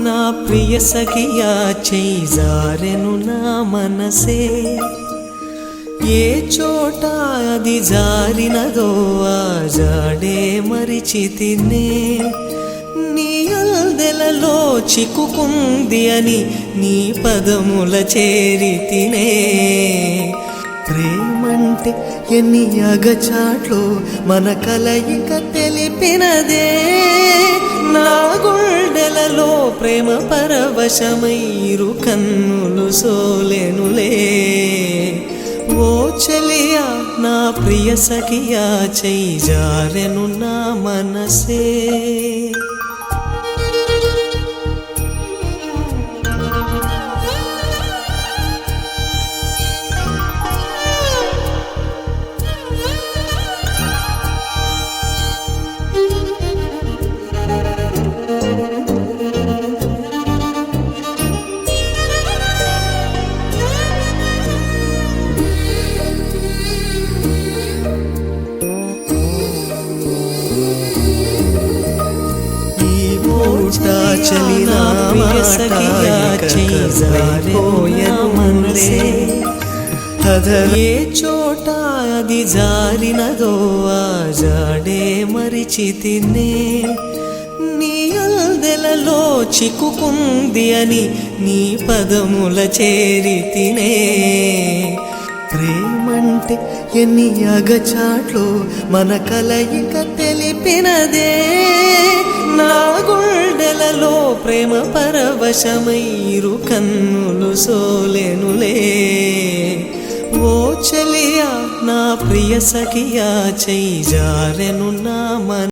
నా ప్రియ సఖియా చేయి జారెను నా మనసే ఏ చోట అది జారినదో ఆ జాడే మరిచితినే నీ అల్దెలలో చిక్కుకుంది అని నీ పదముల చేరితినే ప్రేమంటే ఎన్ని అగచాట్లు మన కలయిక తెలిపినదే నా గుండెలలో ప్రేమ పరవశమైరు కన్నులు సోలెనులే ఓ చెలియా నా ప్రియ సఖియా చేయి జారెను నా మనసే చలినా ప్రియ సఖియా చేయి జారెను మనసే ఏ చోట అది జారినదో ఆ జాడే మరిచితినే నీ అల్దెలలో చిక్కుకుంది అని నీ పదముల చేరితినే ప్రేమంటే ఎన్ని అగచాట్లు మన కలయిక తెలిపినదే నా గుండెలలో ప్రేమ పరవశమైరు కన్నులు సోలెనులే ఓ చెలియా నా ప్రియ సఖియా చేయి జారెను నా